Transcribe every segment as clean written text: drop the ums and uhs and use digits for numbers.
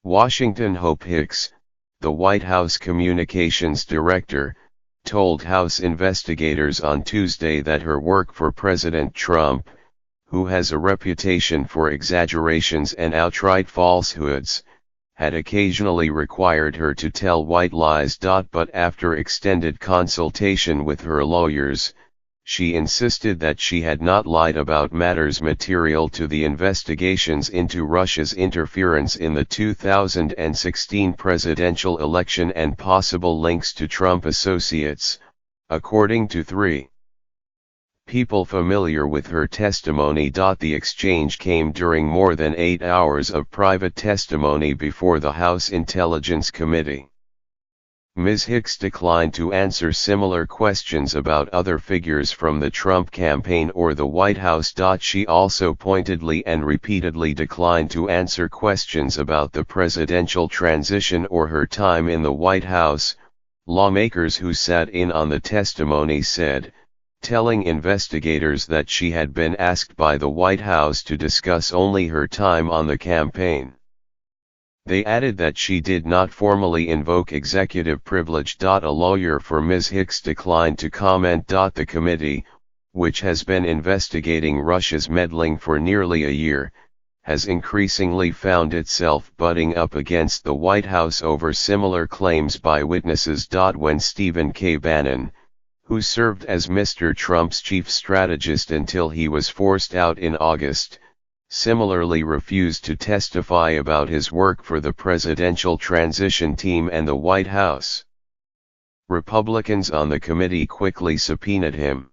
Washington. Hope Hicks, the White House communications director, told House investigators on Tuesday that her work for President Trump, who has a reputation for exaggerations and outright falsehoods, had occasionally required her to tell white lies. But after extended consultation with her lawyers, she insisted that she had not lied about matters material to the investigations into Russia's interference in the 2016 presidential election and possible links to Trump associates, according to three people familiar with her testimony. The exchange came during more than 8 hours of private testimony before the House Intelligence Committee. Ms. Hicks declined to answer similar questions about other figures from the Trump campaign or the White House. She also pointedly and repeatedly declined to answer questions about the presidential transition or her time in the White House, lawmakers who sat in on the testimony said, telling investigators that she had been asked by the White House to discuss only her time on the campaign. They added that she did not formally invoke executive privilege. A lawyer for Ms. Hicks declined to comment. The committee, which has been investigating Russia's meddling for nearly a year, has increasingly found itself butting up against the White House over similar claims by witnesses. When Stephen K. Bannon, who served as Mr. Trump's chief strategist until he was forced out in August, similarly refused to testify about his work for the presidential transition team and the White House. Republicans on the committee quickly subpoenaed him.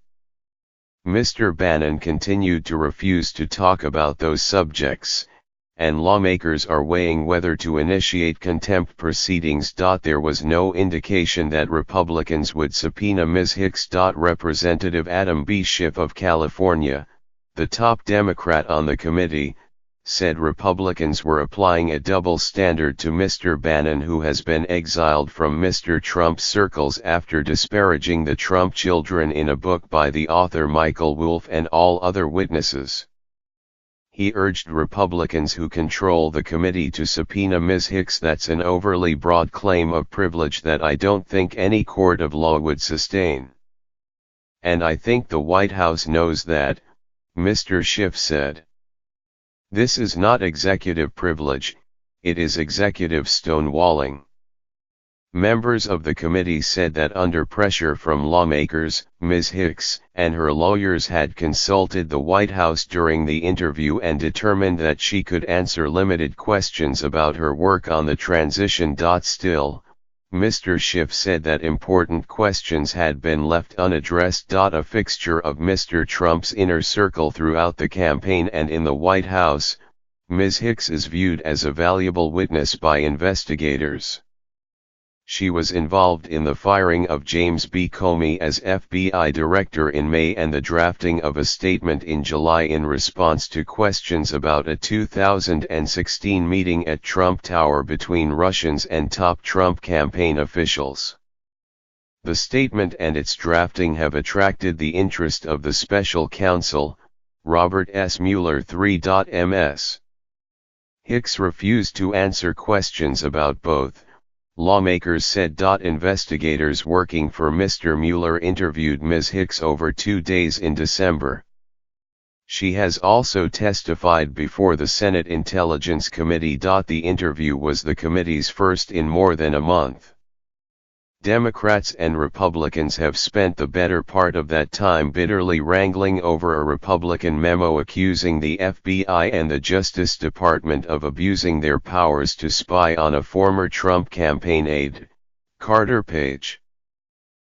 Mr. Bannon continued to refuse to talk about those subjects, and lawmakers are weighing whether to initiate contempt proceedings. There was no indication that Republicans would subpoena Ms. Hicks. Representative Adam B. Schiff of California, the top Democrat on the committee, said Republicans were applying a double standard to Mr. Bannon, who has been exiled from Mr. Trump's circles after disparaging the Trump children in a book by the author Michael Wolff and all other witnesses. He urged Republicans who control the committee to subpoena Ms. Hicks. That's an overly broad claim of privilege that I don't think any court of law would sustain. And I think the White House knows that, Mr. Schiff said. This is not executive privilege, it is executive stonewalling. Members of the committee said that under pressure from lawmakers, Ms. Hicks and her lawyers had consulted the White House during the interview and determined that she could answer limited questions about her work on the transition. Still, Mr. Schiff said that important questions had been left unaddressed. A fixture of Mr. Trump's inner circle throughout the campaign and in the White House, Ms. Hicks is viewed as a valuable witness by investigators. She was involved in the firing of James B. Comey as FBI director in May and the drafting of a statement in July in response to questions about a 2016 meeting at Trump Tower between Russians and top Trump campaign officials. The statement and its drafting have attracted the interest of the special counsel, Robert S. Mueller III. Ms. Hicks refused to answer questions about both, lawmakers said. Investigators working for Mr. Mueller interviewed Ms. Hicks over 2 days in December. She has also testified before the Senate Intelligence Committee. The interview was the committee's first in more than a month. Democrats and Republicans have spent the better part of that time bitterly wrangling over a Republican memo accusing the FBI and the Justice Department of abusing their powers to spy on a former Trump campaign aide, Carter Page.